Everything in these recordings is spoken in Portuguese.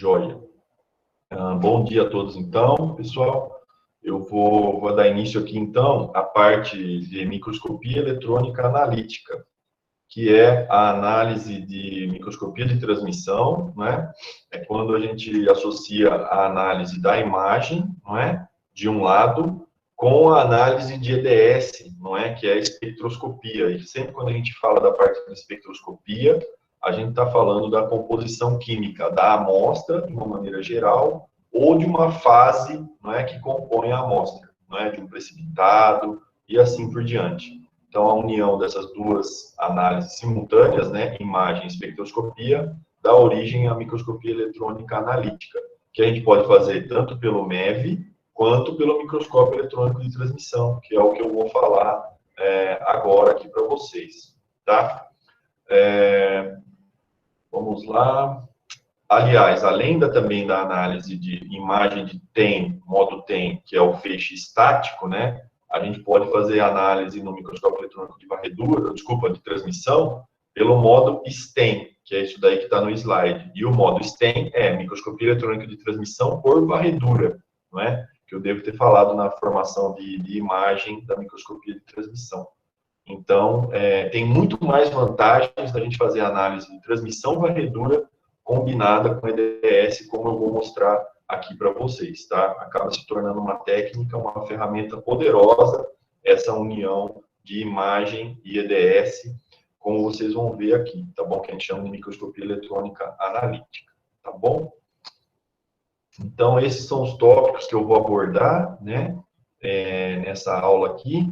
Joia. Bom dia a todos, então, pessoal. Eu vou dar início aqui, então, à parte de microscopia eletrônica analítica, que é a análise de microscopia de transmissão, não é? É quando a gente associa a análise da imagem, não é? De um lado, com a análise de EDS, não é? Que é a espectroscopia. E sempre quando a gente fala da parte da espectroscopia, a gente está falando da composição química da amostra, de uma maneira geral, ou de uma fase, não é, que compõe a amostra, não é, de um precipitado e assim por diante. Então, a união dessas duas análises simultâneas, né, imagem e espectroscopia, dá origem à microscopia eletrônica analítica, que a gente pode fazer tanto pelo MEV quanto pelo microscópio eletrônico de transmissão, que é o que eu vou falar agora aqui para vocês, tá? Vamos lá. Aliás, além também da análise de imagem de TEM, modo TEM, que é o feixe estático, né? A gente pode fazer análise no microscópio eletrônico de varredura, de transmissão, pelo modo STEM, que é isso daí que está no slide. E o modo STEM é microscopia eletrônica de transmissão por varredura, não é? Que eu devo ter falado na formação de imagem da microscopia de transmissão. Então, tem muito mais vantagens da gente fazer análise de transmissão varredura combinada com EDS, como eu vou mostrar aqui para vocês, tá? Acaba se tornando uma técnica, uma ferramenta poderosa, essa união de imagem e EDS, como vocês vão ver aqui, tá bom? Que a gente chama de microscopia eletrônica analítica, tá bom? Então, esses são os tópicos que eu vou abordar, né? Nessa aula aqui,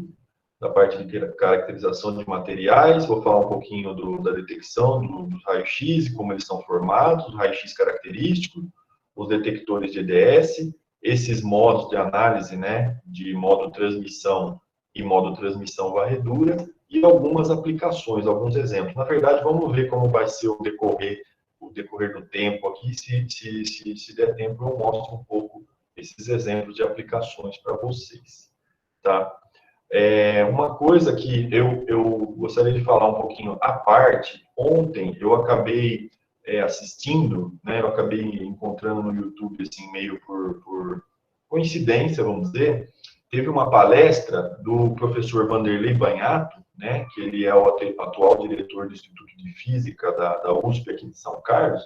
da parte de caracterização de materiais, vou falar um pouquinho da detecção dos raios-x e como eles são formados, os raios-x característicos, os detectores de EDS, esses modos de análise, né, de modo transmissão e modo transmissão varredura, e algumas aplicações, alguns exemplos. Na verdade, vamos ver como vai ser o decorrer do tempo aqui, se der tempo eu mostro um pouco esses exemplos de aplicações para vocês, tá? Uma coisa que eu gostaria de falar um pouquinho à parte, ontem eu acabei assistindo, né, eu acabei encontrando no YouTube, assim, meio por coincidência, vamos dizer, teve uma palestra do professor Vanderlei Banhato, né, que ele é o atual diretor do Instituto de Física da USP aqui de São Carlos,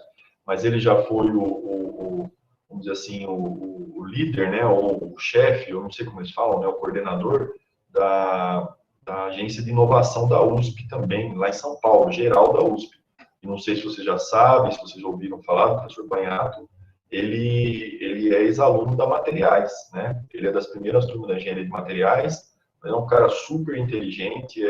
mas ele já foi vamos dizer assim, o líder, né, ou o chefe, eu não sei como eles falam, né, o coordenador da agência de inovação da USP também, lá em São Paulo, geral da USP. E não sei se vocês já sabem, se vocês ouviram falar do professor Banhato, ele é ex-aluno da Materiais, né? Ele é das primeiras turmas da engenharia de materiais, mas é um cara super inteligente,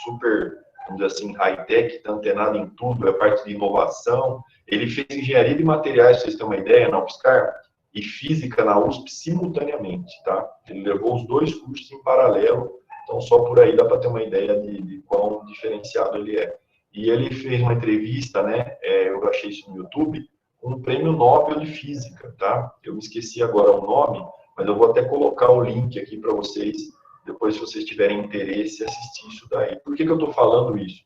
super, vamos dizer assim, high-tech, está antenado em tudo, é parte de inovação. Ele fez engenharia de materiais, para vocês terem uma ideia, na UFSCar, e física na USP simultaneamente, tá? Ele levou os dois cursos em paralelo, então só por aí dá para ter uma ideia de quão diferenciado ele é. E ele fez uma entrevista, né, eu achei isso no YouTube, com um prêmio Nobel de Física, tá? Eu me esqueci agora o nome, mas eu vou até colocar o link aqui para vocês, depois se vocês tiverem interesse, assistir isso daí. Por que eu estou falando isso?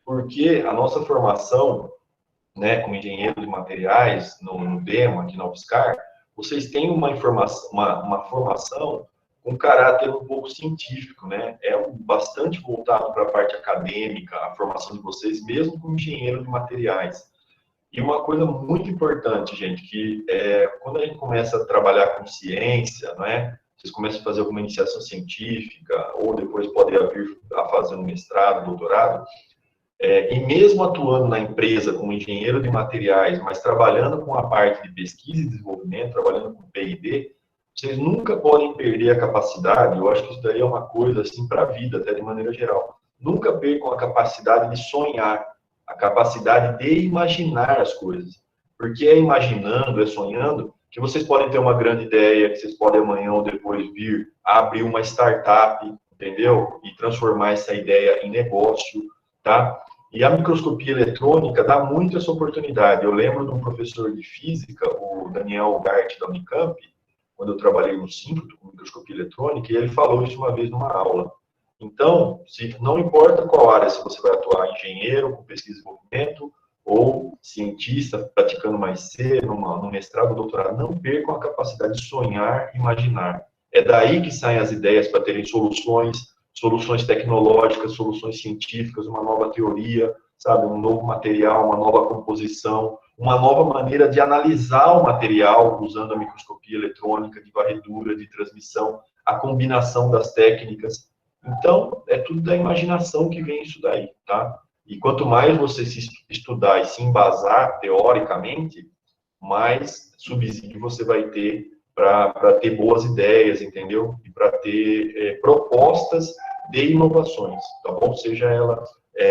Porque a nossa formação, né, como engenheiro de materiais, no DEMA, aqui na UFSCar, vocês têm uma formação com caráter um pouco científico, né? Bastante voltado para a parte acadêmica, a formação de vocês, mesmo como engenheiro de materiais. E uma coisa muito importante, gente, que quando a gente começa a trabalhar com ciência, não é? Vocês começam a fazer alguma iniciação científica, ou depois podem vir a fazer um mestrado, doutorado, e mesmo atuando na empresa como engenheiro de materiais, mas trabalhando com a parte de pesquisa e desenvolvimento, trabalhando com P&D, vocês nunca podem perder a capacidade, eu acho que isso daí é uma coisa assim para a vida, até de maneira geral. Nunca percam a capacidade de sonhar, a capacidade de imaginar as coisas. Porque é imaginando, é sonhando, que vocês podem ter uma grande ideia, que vocês podem amanhã ou depois vir a abrir uma startup, entendeu? E transformar essa ideia em negócio, tá? E a microscopia eletrônica dá muito essa oportunidade. Eu lembro de um professor de física, o Daniel Gart, da Unicamp, quando eu trabalhei no Síncroto com microscopia eletrônica, e ele falou isso uma vez numa aula. Então, não importa qual área, se você vai atuar engenheiro, com pesquisa e desenvolvimento, ou cientista, praticando mais cedo, no mestrado, doutorado, não percam a capacidade de sonhar e imaginar. É daí que saem as ideias para terem soluções tecnológicas, soluções científicas, uma nova teoria, sabe, um novo material, uma nova composição, uma nova maneira de analisar o material usando a microscopia eletrônica, de varredura, de transmissão, a combinação das técnicas. Então, é tudo da imaginação que vem isso daí, tá? E quanto mais você se estudar e se embasar teoricamente, mais subsídio você vai ter para ter boas ideias, entendeu? E para ter propostas de inovações, tá bom? Seja ela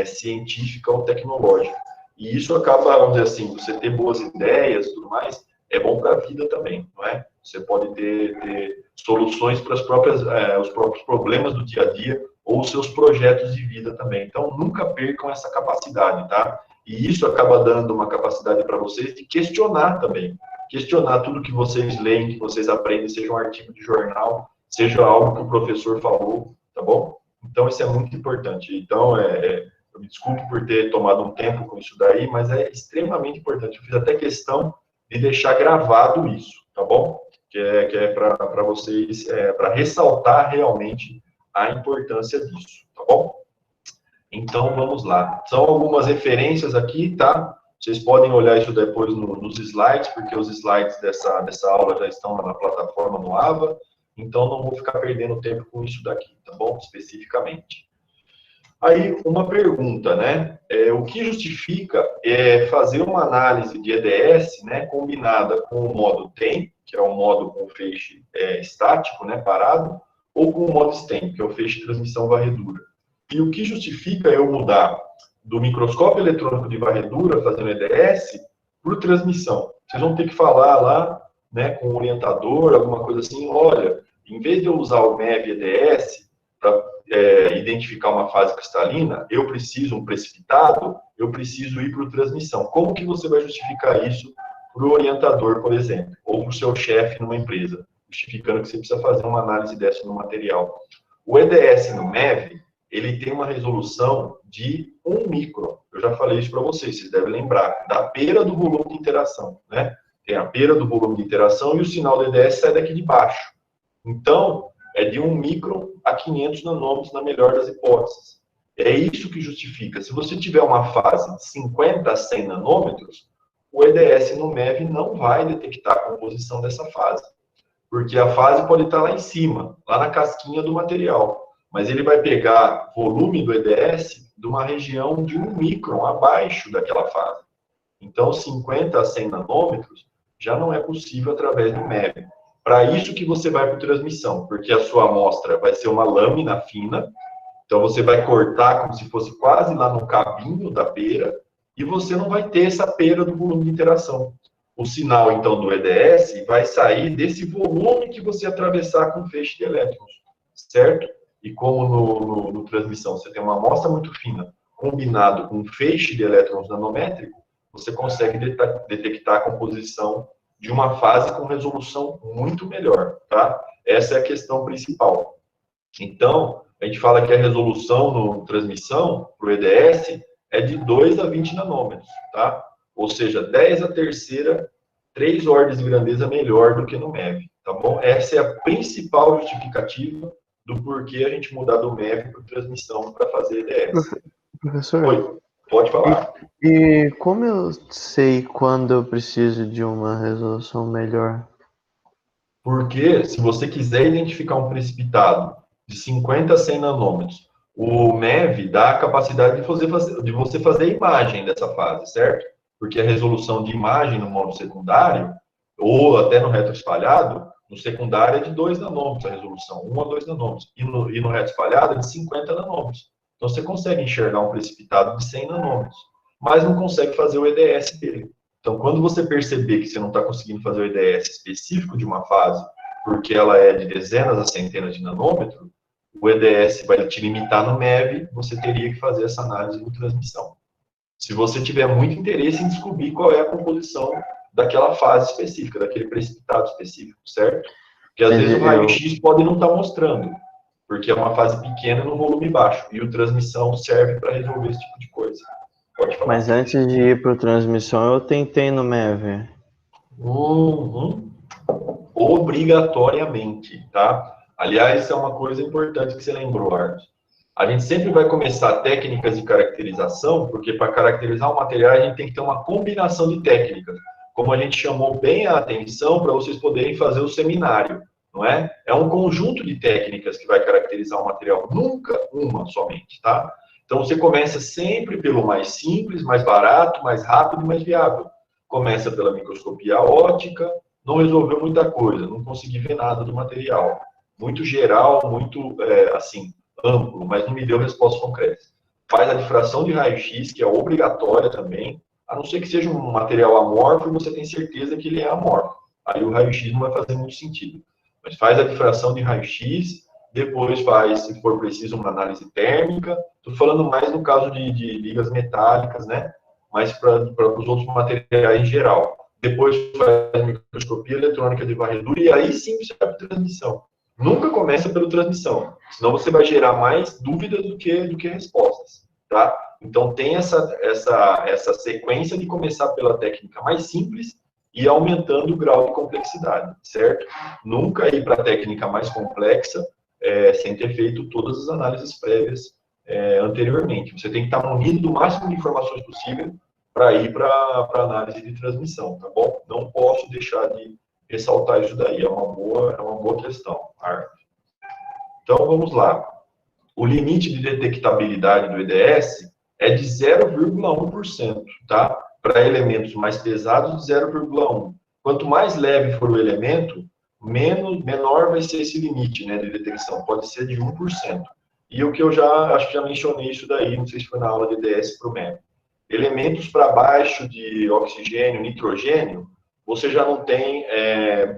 científica ou tecnológica. E isso acaba, vamos dizer assim, você ter boas ideias e tudo mais, é bom para a vida também, não é? Você pode ter soluções para os próprios problemas do dia a dia ou os seus projetos de vida também. Então, nunca percam essa capacidade, tá? E isso acaba dando uma capacidade para vocês de questionar também. Questionar tudo que vocês leem, que vocês aprendem, seja um artigo de jornal, seja algo que o professor falou, tá bom? Então, isso é muito importante. Então, eu me desculpo por ter tomado um tempo com isso daí, mas é extremamente importante. Eu fiz até questão de deixar gravado isso, tá bom? Que é para vocês, para ressaltar realmente a importância disso, tá bom? Então, vamos lá. São algumas referências aqui, tá? Vocês podem olhar isso depois nos slides, porque os slides dessa aula já estão na plataforma no AVA, então não vou ficar perdendo tempo com isso daqui, tá bom? Especificamente. Aí, uma pergunta, né? O que justifica fazer uma análise de EDS, né, combinada com o modo TEM, que é o modo com feixe estático, né, parado, ou com o modo STEM, que é o feixe de transmissão varredura? E o que justifica eu mudar do microscópio eletrônico de varredura, fazendo EDS, por transmissão? Vocês vão ter que falar lá, né, com o orientador, alguma coisa assim, olha, em vez de eu usar o MEV EDS para identificar uma fase cristalina, eu preciso um precipitado, eu preciso ir para transmissão. Como que você vai justificar isso para o orientador, por exemplo, ou para o seu chefe numa empresa, justificando que você precisa fazer uma análise dessa no material? O EDS no MEV, ele tem uma resolução de 1 micron. Eu já falei isso para vocês devem lembrar, da pera do volume de interação, né? Tem a pera do volume de interação e o sinal do EDS sai daqui de baixo. Então, é de 1 micron a 500 nanômetros na melhor das hipóteses. É isso que justifica. Se você tiver uma fase de 50 a 100 nanômetros, o EDS no MEV não vai detectar a composição dessa fase. Porque a fase pode estar lá em cima, lá na casquinha do material. Mas ele vai pegar volume do EDS de uma região de 1 micron abaixo daquela fase. Então, 50 a 100 nanômetros já não é possível através do MEV. Para isso que você vai para transmissão, porque a sua amostra vai ser uma lâmina fina, então você vai cortar como se fosse quase lá no cabinho da pera, e você não vai ter essa pera do volume de interação. O sinal, então, do EDS vai sair desse volume que você atravessar com feixe de elétrons, certo? E como no transmissão você tem uma amostra muito fina, combinado com um feixe de elétrons nanométrico, você consegue detectar a composição de uma fase com resolução muito melhor, tá? Essa é a questão principal. Então, a gente fala que a resolução no transmissão, para o EDS, é de 2 a 20 nanômetros, tá? Ou seja, 10 a terceira, 3 ordens de grandeza melhor do que no MEV, tá bom? Essa é a principal justificativa do porquê a gente mudar do MEV para transmissão para fazer EDS. Professor? Oi, pode falar. E como eu sei quando eu preciso de uma resolução melhor? Porque se você quiser identificar um precipitado de 50 a 100 nanômetros, o MEV dá a capacidade de você fazer a imagem dessa fase, certo? Porque a resolução de imagem no modo secundário, ou até no reto espalhado, no secundário é de 2 nanômetros a resolução, 1 a 2 nanômetros, e no reto espalhado é de 50 nanômetros. Então você consegue enxergar um precipitado de 100 nanômetros, mas não consegue fazer o EDS dele. Então, quando você perceber que você não está conseguindo fazer o EDS específico de uma fase, porque ela é de dezenas a centenas de nanômetros, o EDS vai te limitar no MEV, você teria que fazer essa análise de transmissão. Se você tiver muito interesse em descobrir qual é a composição daquela fase específica, daquele precipitado específico, certo? Porque às vezes o raio-x pode não estar mostrando, porque é uma fase pequena no volume baixo, e o transmissão serve para resolver esse tipo de coisa. Pode falar. Mas antes de ir para transmissão, eu tentei no MEV. Obrigatoriamente, tá? Aliás, é uma coisa importante que você lembrou, Arthur. A gente sempre vai começar técnicas de caracterização, porque para caracterizar um material a gente tem que ter uma combinação de técnicas. Como a gente chamou bem a atenção para vocês poderem fazer o seminário, não é? É um conjunto de técnicas que vai caracterizar um material, nunca uma somente, tá? Então você começa sempre pelo mais simples, mais barato, mais rápido e mais viável. Começa pela microscopia óptica, não resolveu muita coisa, não consegui ver nada do material. Muito geral, muito, assim, amplo, mas não me deu resposta concreta. Faz a difração de raio-x, que é obrigatória também, a não ser que seja um material amorfo e você tem certeza que ele é amorfo. Aí o raio-x não vai fazer muito sentido. Mas faz a difração de raio-x, depois faz, se for preciso, uma análise térmica. Estou falando mais no caso de ligas metálicas, né? Mas para os outros materiais em geral. Depois faz microscopia eletrônica de varredura e aí sim você vai para transmissão. Nunca começa pela transmissão, senão você vai gerar mais dúvidas do que respostas, tá? Então tem essa sequência de começar pela técnica mais simples e aumentando o grau de complexidade, certo? Nunca ir para a técnica mais complexa sem ter feito todas as análises prévias anteriormente. Você tem que estar munido do máximo de informações possível para ir para a análise de transmissão, tá bom? Não posso deixar de ressaltar isso daí, é uma boa questão, Arthur. Então, vamos lá. O limite de detectabilidade do EDS é de 0,1%, tá? Para elementos mais pesados, de 0,1%. Quanto mais leve for o elemento, menor vai ser esse limite, né, de detecção, pode ser de 1%. E o que eu acho que já mencionei isso daí, não sei se foi na aula de EDS para o MEB. Elementos para baixo de oxigênio, nitrogênio, você já não tem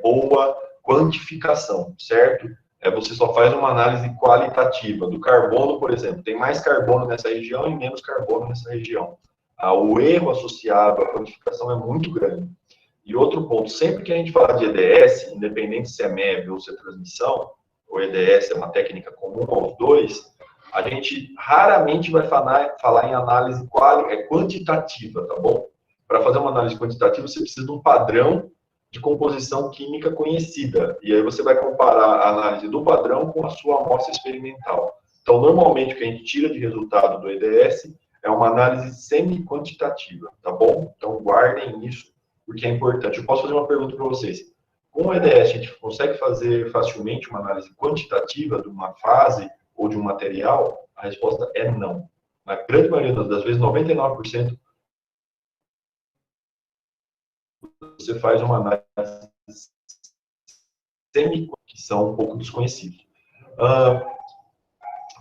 boa quantificação, certo? Você só faz uma análise qualitativa. Do carbono, por exemplo, tem mais carbono nessa região e menos carbono nessa região. O erro associado à quantificação é muito grande. E outro ponto, sempre que a gente fala de EDS, independente se é MEV ou se é transmissão, o EDS é uma técnica comum aos dois, a gente raramente vai falar em análise quantitativa, tá bom? Para fazer uma análise quantitativa, você precisa de um padrão de composição química conhecida. E aí você vai comparar a análise do padrão com a sua amostra experimental. Então, normalmente, o que a gente tira de resultado do EDS é uma análise semi-quantitativa, tá bom? Então, guardem isso, porque é importante. Eu posso fazer uma pergunta para vocês. Com o EDS, a gente consegue fazer facilmente uma análise quantitativa de uma fase ou de um material? A resposta é não. Na grande maioria das vezes, 99%, você faz uma análise que são um pouco desconhecidos.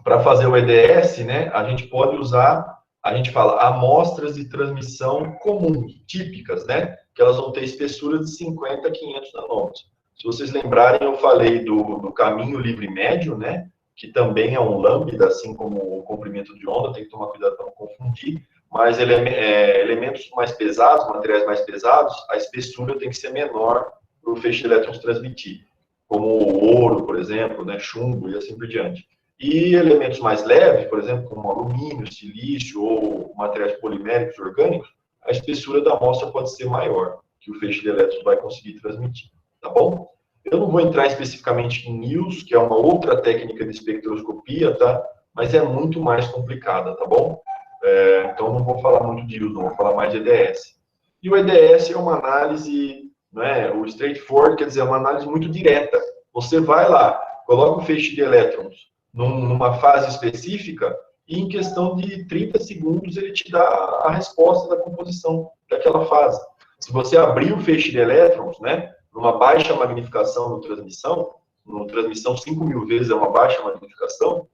Para fazer o EDS, né, a gente pode usar, a gente fala, amostras de transmissão comuns, típicas, né, que elas vão ter espessura de 50 a 500 nanômetros. Se vocês lembrarem, eu falei do caminho livre médio, né, que também é um lambda, assim como o comprimento de onda, tem que tomar cuidado para não confundir, mas elementos mais pesados, materiais mais pesados, a espessura tem que ser menor para o feixe de elétrons transmitir, como o ouro, por exemplo, né, chumbo e assim por diante. E elementos mais leves, por exemplo, como alumínio, silício ou materiais poliméricos orgânicos, a espessura da amostra pode ser maior, que o feixe de elétrons vai conseguir transmitir, tá bom? Eu não vou entrar especificamente em NIOS, que é uma outra técnica de espectroscopia, tá? Mas é muito mais complicada, tá bom? Então, não vou falar muito de NIOS, não vou falar mais de EDS. E o EDS é uma análise, né, o straightforward, quer dizer, é uma análise muito direta. Você vai lá, coloca o feixe de elétrons numa fase específica e em questão de 30 segundos ele te dá a resposta da composição daquela fase. Se você abrir o feixe de elétrons, né, numa baixa magnificação no transmissão 5.000 vezes é uma baixa magnificação,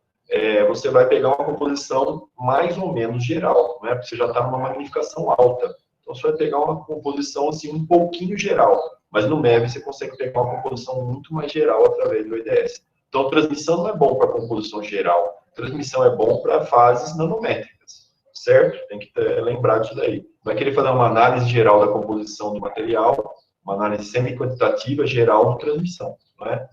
você vai pegar uma composição mais ou menos geral, né, porque você já está numa magnificação alta. Então, você vai pegar uma composição assim, um pouquinho geral, mas no MEV você consegue pegar uma composição muito mais geral através do EDS. Então, transmissão não é bom para composição geral, transmissão é bom para fases nanométricas, certo? Tem que lembrar disso daí. Vai querer fazer uma análise geral da composição do material, uma análise semi-quantitativa geral de transmissão,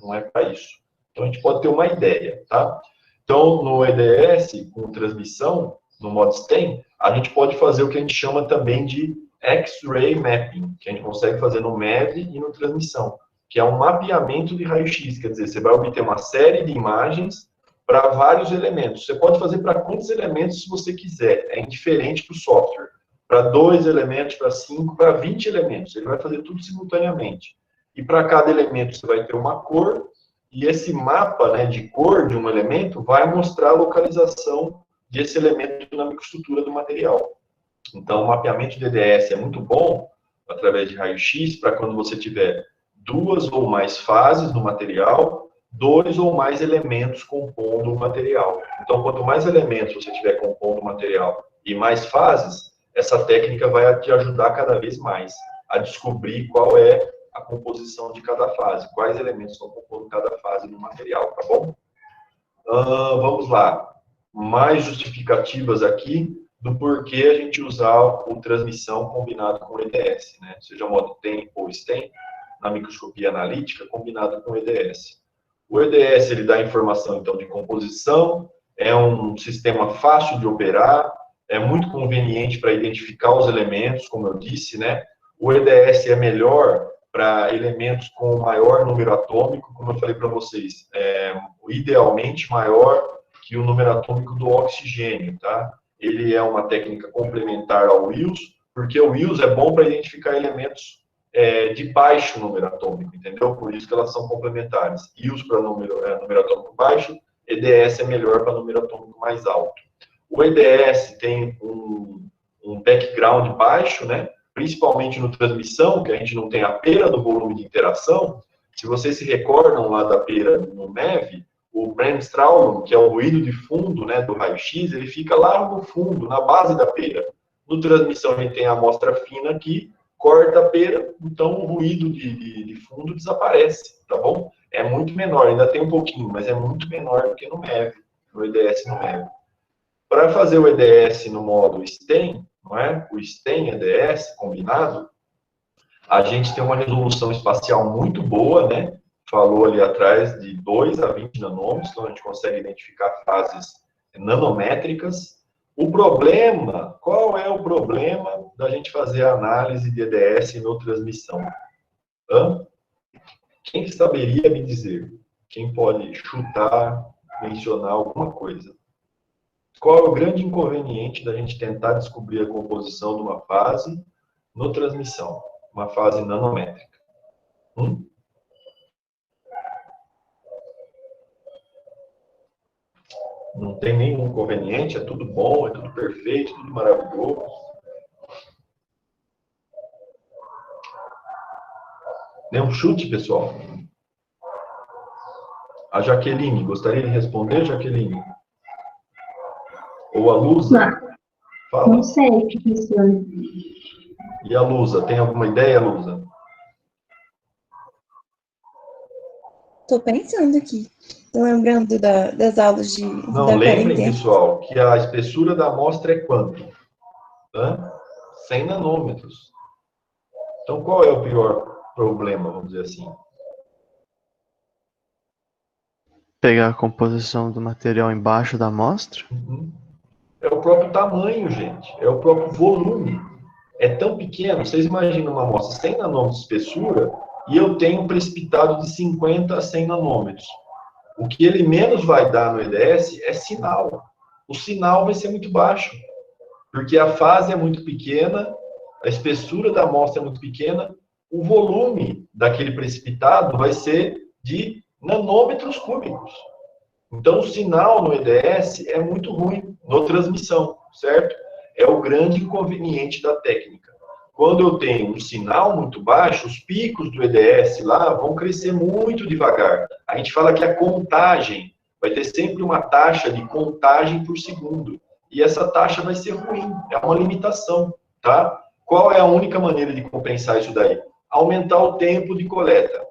não é para isso. Então, a gente pode ter uma ideia, tá? Então, no EDS, com transmissão, no modo STEM, a gente pode fazer o que a gente chama também de X-ray mapping, que a gente consegue fazer no MEV e no transmissão, que é um mapeamento de raio-x, quer dizer, você vai obter uma série de imagens para vários elementos. Você pode fazer para quantos elementos você quiser, é indiferente para o software. Para 2 elementos, para 5, para 20 elementos. Ele vai fazer tudo simultaneamente. E para cada elemento você vai ter uma cor, e esse mapa, né, de cor de um elemento vai mostrar a localização desse elemento na microestrutura do material. Então, o mapeamento de EDS é muito bom, através de raio-x, para quando você tiver 2 ou mais fases no material, 2 ou mais elementos compondo o material. Então, quanto mais elementos você tiver compondo o material e mais fases, essa técnica vai te ajudar cada vez mais a descobrir qual é a composição de cada fase, quais elementos estão compondo cada fase do material, tá bom? Vamos lá. Mais justificativas aqui do porquê a gente usar o transmissão combinado com o EDS, né? Seja modo TEM ou STEM, na microscopia analítica, combinado com o EDS. O EDS, ele dá informação, então, de composição, é um sistema fácil de operar, é muito conveniente para identificar os elementos, como eu disse, né? O EDS é melhor para elementos com maior número atômico, como eu falei para vocês, idealmente maior que o número atômico do oxigênio, tá? Ele é uma técnica complementar ao Wills, porque o Wills é bom para identificar elementos de baixo número atômico, entendeu? Por isso que elas são complementares. Wills para número atômico baixo, EDS é melhor para número atômico mais alto. O EDS tem um background baixo, né? Principalmente no transmissão, que a gente não tem a pera do volume de interação. Se vocês se recordam lá da pera no MEV, o Bremsstrahlung, que é o ruído de fundo, né, do raio-x, ele fica lá no fundo, na base da pera. No transmissão, a gente tem a amostra fina aqui, corta a pera, então o ruído de fundo desaparece, tá bom? É muito menor, ainda tem um pouquinho, mas é muito menor do que no MEV, no EDS no MEV. Para fazer o EDS no modo STEM, não é? O STEM EDS combinado, a gente tem uma resolução espacial muito boa, né? Falou ali atrás de 2 a 20 nanômetros, então a gente consegue identificar fases nanométricas. O problema, qual é o problema da gente fazer a análise de EDS no transmissão? Quem saberia me dizer? Quem pode chutar, mencionar alguma coisa? Qual é o grande inconveniente da gente tentar descobrir a composição de uma fase no transmissão? Uma fase nanométrica. Não tem nenhum inconveniente, é tudo bom, é tudo perfeito, tudo maravilhoso. Nenhum chute, pessoal? A Jaqueline, gostaria de responder, Jaqueline? Ou a Lusa? Fala. Não sei, professor. E a Lusa, tem alguma ideia, Lusa? Estou pensando aqui. Estou lembrando das aulas de... Não, lembrem, pessoal, que a espessura da amostra é quanto? 100 nanômetros. Então, qual é o pior problema, vamos dizer assim? Pegar a composição do material embaixo da amostra? É o próprio tamanho, gente. É o próprio volume. É tão pequeno. Vocês imaginam uma amostra 100 nanômetros de espessura e eu tenho um precipitado de 50 a 100 nanômetros. O que ele menos vai dar no EDS é sinal. O sinal vai ser muito baixo, porque a fase é muito pequena, a espessura da amostra é muito pequena, o volume daquele precipitado vai ser de nanômetros cúbicos. Então, o sinal no EDS é muito ruim na transmissão, certo? É o grande inconveniente da técnica. Quando eu tenho um sinal muito baixo, os picos do EDS lá vão crescer muito devagar. A gente fala que a contagem vai ter sempre uma taxa de contagem por segundo. E essa taxa vai ser ruim, é uma limitação, tá? Qual é a única maneira de compensar isso daí? Aumentar o tempo de coleta.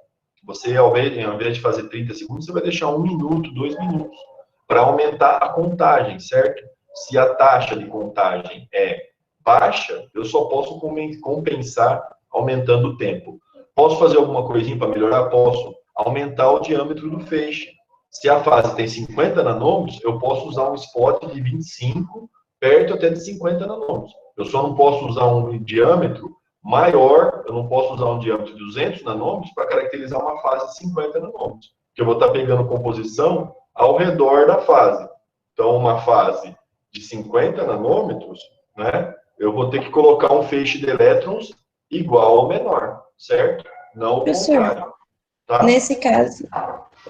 Você, ao invés de fazer 30 segundos, você vai deixar 1 minuto, 2 minutos, para aumentar a contagem, certo? Se a taxa de contagem é baixa, eu só posso compensar aumentando o tempo. Posso fazer alguma coisinha para melhorar? Posso. Aumentar o diâmetro do feixe. Se a fase tem 50 nanômetros, eu posso usar um spot de 25 perto até de 50 nanômetros. Eu só não posso usar um diâmetro maior, eu não posso usar um diâmetro de 200 nanômetros para caracterizar uma fase de 50 nanômetros, porque eu vou estar pegando composição ao redor da fase. Então, uma fase de 50 nanômetros, né, eu vou ter que colocar um feixe de elétrons igual ou menor, certo? Não o Professor, contrário. Tá? nesse caso,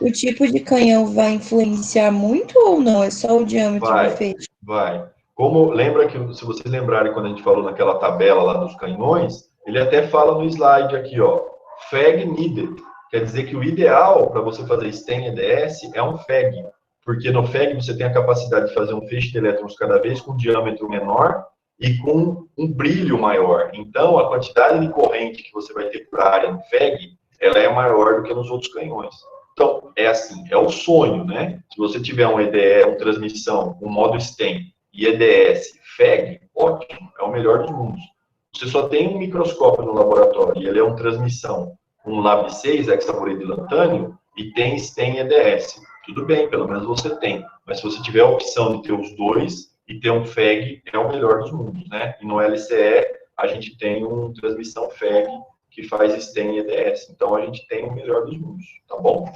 o tipo de canhão vai influenciar muito ou não? É só o diâmetro do feixe? Vai. Como lembra que, se vocês lembrarem quando a gente falou naquela tabela lá dos canhões, ele até fala no slide aqui, ó, FEG needed. Quer dizer que o ideal para você fazer STEM EDS é um FEG, porque no FEG você tem a capacidade de fazer um feixe de elétrons cada vez com um diâmetro menor e com um brilho maior. Então, a quantidade de corrente que você vai ter por área no FEG, ela é maior do que nos outros canhões. Então, é assim, é o sonho, né? Se você tiver um EDE, uma transmissão, um modo STEM e EDS, FEG, ótimo, é o melhor dos mundos. Você só tem um microscópio no laboratório e ele é uma transmissão, um Lab 6, hexaboride de lantânio, e tem STEM e EDS. Tudo bem, pelo menos você tem. Mas se você tiver a opção de ter os dois e ter um FEG, é o melhor dos mundos, né? E no LCE, a gente tem uma transmissão FEG que faz STEM e EDS. Então, a gente tem o melhor dos mundos, tá bom?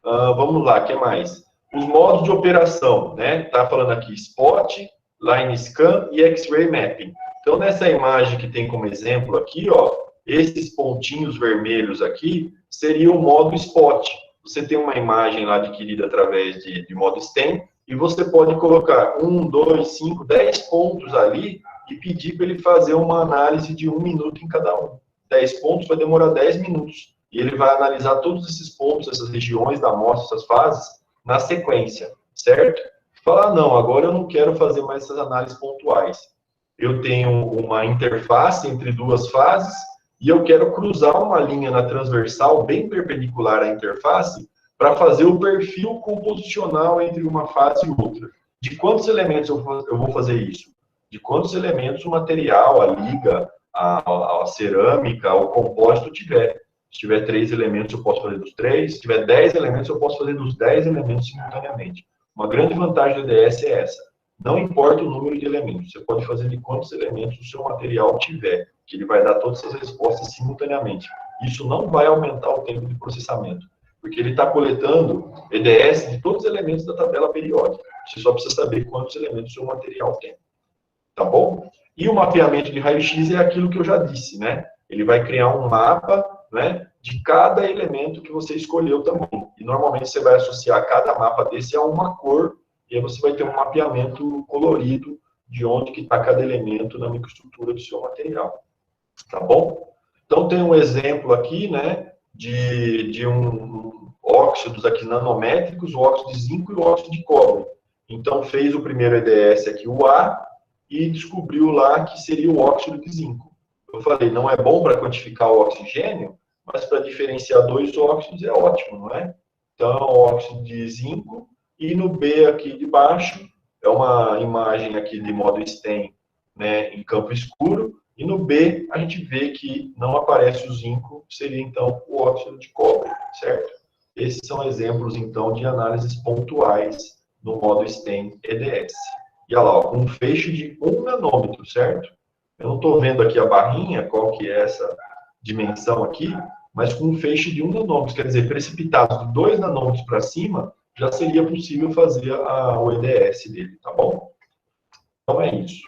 Vamos lá, o que mais? Os modos de operação, né? Tá falando aqui Spot, Line Scan e X-Ray Mapping. Então, nessa imagem que tem como exemplo aqui, ó, esses pontinhos vermelhos aqui seria o modo Spot. Você tem uma imagem lá adquirida através de modo STEM e você pode colocar 1, 2, 5, 10 pontos ali e pedir para ele fazer uma análise de 1 minuto em cada um. 10 pontos vai demorar 10 minutos. E ele vai analisar todos esses pontos, essas regiões da amostra, essas fases, na sequência, certo? Falar, não, agora eu não quero fazer mais essas análises pontuais. Eu tenho uma interface entre duas fases e eu quero cruzar uma linha na transversal bem perpendicular à interface para fazer o perfil composicional entre uma fase e outra. De quantos elementos eu vou fazer isso? De quantos elementos o material, a liga, a cerâmica, o compósito tiver. Se tiver 3 elementos, eu posso fazer dos 3. Se tiver 10 elementos, eu posso fazer dos 10 elementos simultaneamente. Uma grande vantagem do EDS é essa. Não importa o número de elementos, você pode fazer de quantos elementos o seu material tiver, que ele vai dar todas essas respostas simultaneamente. Isso não vai aumentar o tempo de processamento, porque ele está coletando EDS de todos os elementos da tabela periódica. Você só precisa saber quantos elementos o seu material tem. Tá bom? E o mapeamento de raio-x é aquilo que eu já disse, né? Ele vai criar um mapa, né, de cada elemento que você escolheu também. E normalmente você vai associar cada mapa desse a uma cor, e aí você vai ter um mapeamento colorido de onde que está cada elemento na microestrutura do seu material. Tá bom? Então tem um exemplo aqui, né, de um óxidos aqui nanométricos, o óxido de zinco e o óxido de cobre. Então fez o primeiro EDS aqui, o A, e descobriu lá que seria o óxido de zinco. Eu falei, não é bom para quantificar o oxigênio, mas para diferenciar dois óxidos é ótimo, não é? Então, é o óxido de zinco, e no B aqui de baixo, é uma imagem aqui de modo STEM, né, em campo escuro, e no B a gente vê que não aparece o zinco, seria então o óxido de cobre, certo? Esses são exemplos, então, de análises pontuais no modo STEM EDS. E olha lá, ó, um feixe de 1 nanômetro, certo? Eu não estou vendo aqui a barrinha, qual que é essa dimensão aqui, mas com um feixe de 1 nanômetro, quer dizer, precipitados de 2 nanômetros para cima, já seria possível fazer o EDS dele, tá bom? Então é isso.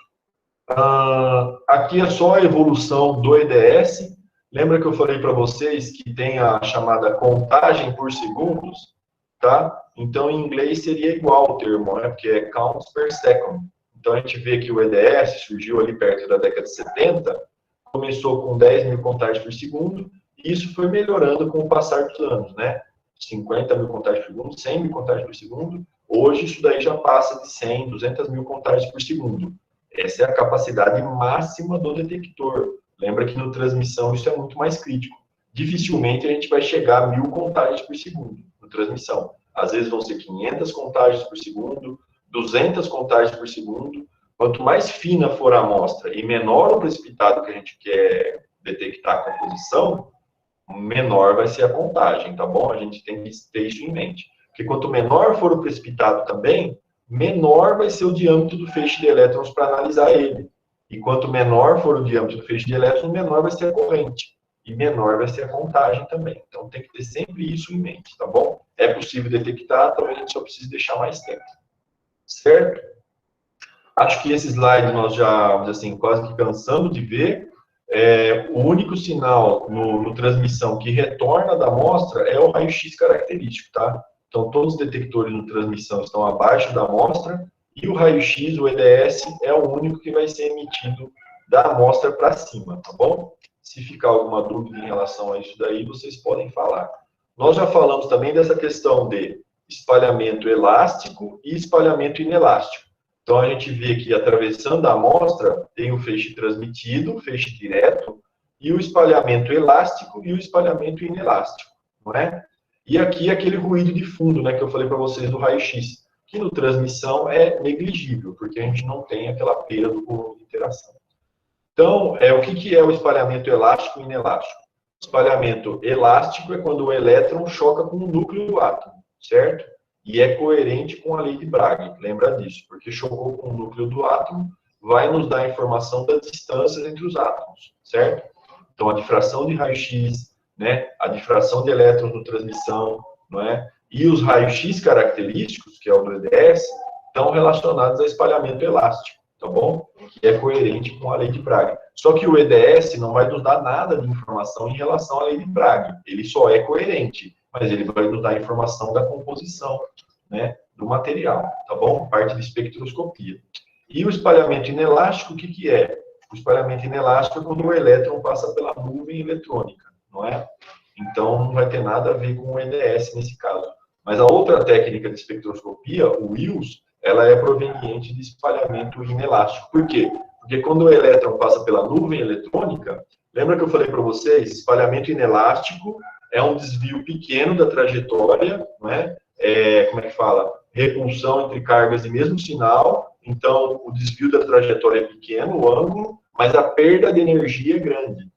Aqui é só a evolução do EDS. Lembra que eu falei para vocês que tem a chamada contagem por segundos, tá? Então, em inglês seria igual o termo, né? Porque é counts per second. Então, a gente vê que o EDS surgiu ali perto da década de 70, começou com 10 mil contagens por segundo, e isso foi melhorando com o passar dos anos, né? 50 mil contagens por segundo, 100 mil contagens por segundo. Hoje, isso daí já passa de 100, 200 mil contagens por segundo. Essa é a capacidade máxima do detector. Lembra que no transmissão isso é muito mais crítico. Dificilmente a gente vai chegar a 1000 contagens por segundo no transmissão. Às vezes vão ser 500 contagens por segundo, 200 contagens por segundo. Quanto mais fina for a amostra e menor o precipitado que a gente quer detectar a composição, menor vai ser a contagem, tá bom? A gente tem que ter isso em mente. Porque quanto menor for o precipitado também, menor vai ser o diâmetro do feixe de elétrons para analisar ele. E quanto menor for o diâmetro do feixe de elétrons, menor vai ser a corrente. E menor vai ser a contagem também. Então, tem que ter sempre isso em mente, tá bom? É possível detectar, talvez a gente só precise deixar mais tempo. Certo? Acho que esse slide nós já, assim, quase que cansamos de ver. O único sinal no transmissão que retorna da amostra é o raio-x característico, tá? Então, todos os detectores no transmissão estão abaixo da amostra e o raio-x, o EDS, é o único que vai ser emitido da amostra para cima, tá bom? Se ficar alguma dúvida em relação a isso daí, vocês podem falar. Nós já falamos também dessa questão de espalhamento elástico e espalhamento inelástico. Então, a gente vê que, atravessando a amostra, tem o feixe transmitido, o feixe direto, e o espalhamento elástico e o espalhamento inelástico, não é? E aqui, aquele ruído de fundo, né, que eu falei para vocês do raio-x, que no transmissão é negligível, porque a gente não tem aquela perda do volume de interação. Então, o que é o espalhamento elástico e inelástico? O espalhamento elástico é quando o elétron choca com o núcleo do átomo, certo? E é coerente com a lei de Bragg, lembra disso, porque chocou com o núcleo do átomo, vai nos dar a informação das distâncias entre os átomos, certo? Então, a difração de raio-x, né, a difração de elétrons no transmissão, não é? E os raios-x característicos, que é o do EDS, estão relacionados a espalhamento elástico, tá bom? Que é coerente com a lei de Bragg. Só que o EDS não vai nos dar nada de informação em relação à lei de Bragg, ele só é coerente, mas ele vai nos dar informação da composição, né, do material, tá bom? Parte de espectroscopia. E o espalhamento inelástico, o que é? O espalhamento inelástico é quando o elétron passa pela nuvem eletrônica, não é? Então, não vai ter nada a ver com o EDS nesse caso. Mas a outra técnica de espectroscopia, o WILS, ela é proveniente de espalhamento inelástico. Por quê? Porque quando o elétron passa pela nuvem eletrônica, lembra que eu falei para vocês? Espalhamento inelástico é um desvio pequeno da trajetória, não é? Como é que fala? Repulsão entre cargas de mesmo sinal. Então, o desvio da trajetória é pequeno, o ângulo, mas a perda de energia é grande.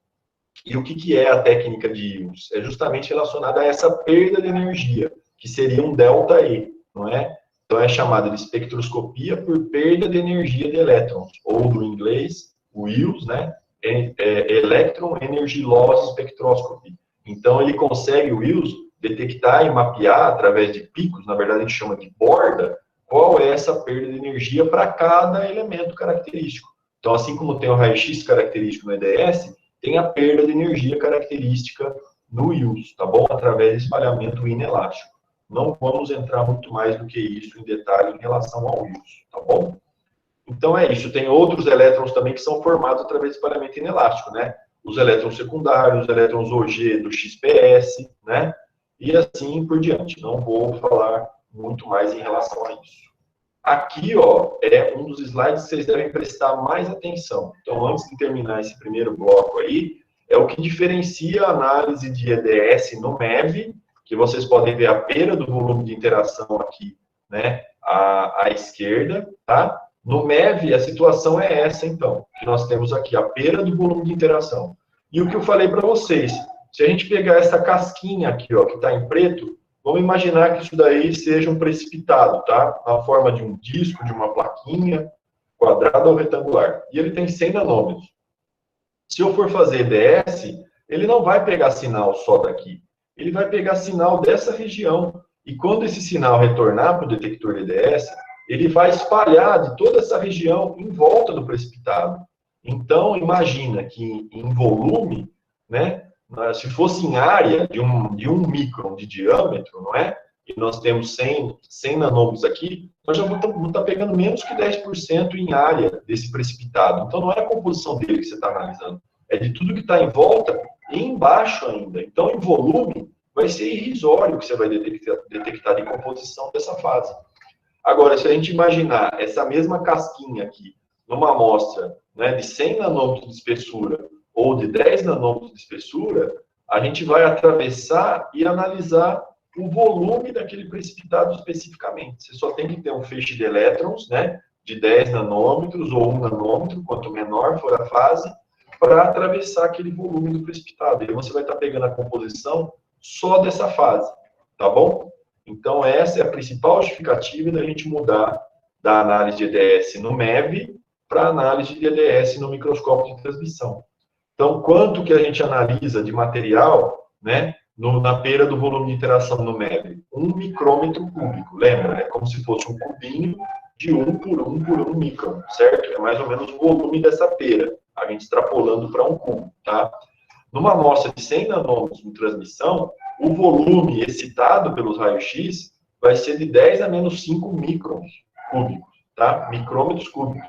E o que é a técnica de íons? É justamente relacionada a essa perda de energia, que seria um ΔE, não é? Então, é chamada de espectroscopia por perda de energia de elétrons, ou do inglês, o EELS, né? Electron Energy Loss Spectroscopy. Então, ele consegue, o EELS, detectar e mapear, através de picos, na verdade a gente chama de borda, qual é essa perda de energia para cada elemento característico. Então, assim como tem o raio-x característico no EDS, tem a perda de energia característica no EELS, tá bom? Através de espalhamento inelástico. Não vamos entrar muito mais do que isso em detalhe em relação ao EELS, tá bom? Então é isso. Tem outros elétrons também que são formados através de espalhamento inelástico, né? Os elétrons secundários, os elétrons OG do XPS, né? E assim por diante. Não vou falar muito mais em relação a isso. Aqui, ó, é um dos slides que vocês devem prestar mais atenção. Então, antes de terminar esse primeiro bloco aí, é o que diferencia a análise de EDS no MEV, que vocês podem ver a perda do volume de interação aqui, né, à esquerda, tá? No MEV, a situação é essa, então, que nós temos aqui, a perda do volume de interação. E o que eu falei para vocês, se a gente pegar essa casquinha aqui, ó, que está em preto, vamos imaginar que isso daí seja um precipitado, tá? Na forma de um disco, de uma plaquinha, quadrada ou retangular. E ele tem 100 nanômetros. Se eu for fazer EDS, ele não vai pegar sinal só daqui. Ele vai pegar sinal dessa região. E quando esse sinal retornar para o detector EDS, ele vai espalhar de toda essa região em volta do precipitado. Então, imagina que em volume, né? Se fosse em área de um micron de diâmetro, não é? E nós temos 100 nanômetros aqui, nós já vamos estar pegando menos que 10% em área desse precipitado. Então, não é a composição dele que você está analisando, é de tudo que está em volta e embaixo ainda. Então, em volume, vai ser irrisório que você vai detectar de composição dessa fase. Agora, se a gente imaginar essa mesma casquinha aqui, numa amostra, né, de 100 nanômetros de espessura, ou de 10 nanômetros de espessura, a gente vai atravessar e analisar o volume daquele precipitado especificamente. Você só tem que ter um feixe de elétrons, né, de 10 nanômetros ou 1 nanômetro, quanto menor for a fase, para atravessar aquele volume do precipitado. E aí você vai estar pegando a composição só dessa fase, tá bom? Então, essa é a principal justificativa da gente mudar da análise de EDS no MEV para análise de EDS no microscópio de transmissão. Então, quanto que a gente analisa de material, né, na pera do volume de interação no MEV? 1 micrômetro cúbico, lembra? É como se fosse um cubinho de 1 por 1 por 1 micrômetro, certo? É mais ou menos o volume dessa pera, a gente extrapolando para um cubo, tá? Numa amostra de 100 nanômetros de transmissão, o volume excitado pelos raios-x vai ser de 10 a menos 5 microns cúbicos, tá? Micrômetros cúbicos.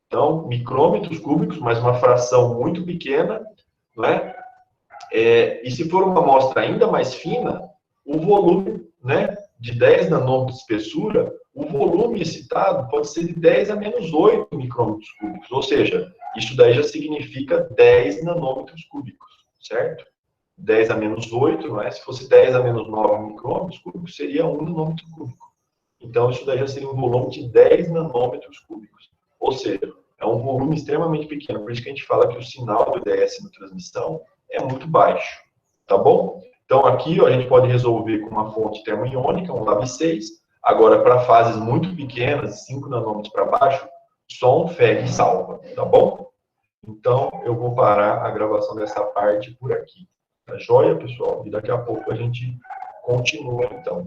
Então, micrômetros cúbicos, mas uma fração muito pequena, não é? E se for uma amostra ainda mais fina, o volume, né, de 10 nanômetros de espessura, o volume excitado pode ser de 10 a menos 8 micrômetros cúbicos, ou seja, isso daí já significa 10 nanômetros cúbicos, certo? 10 a menos 8, não é? Se fosse 10 a menos 9 micrômetros cúbicos, seria 1 nanômetro cúbico. Então, isso daí já seria um volume de 10 nanômetros cúbicos. Ou seja, é um volume extremamente pequeno. Por isso que a gente fala que o sinal do EDS na transmissão é muito baixo. Tá bom? Então, aqui ó, a gente pode resolver com uma fonte termoiônica, um Lab6. Agora, para fases muito pequenas, 5 nanômetros para baixo, só um FEG salva. Tá bom? Então, eu vou parar a gravação dessa parte por aqui. Tá joia, pessoal? E daqui a pouco a gente continua, então.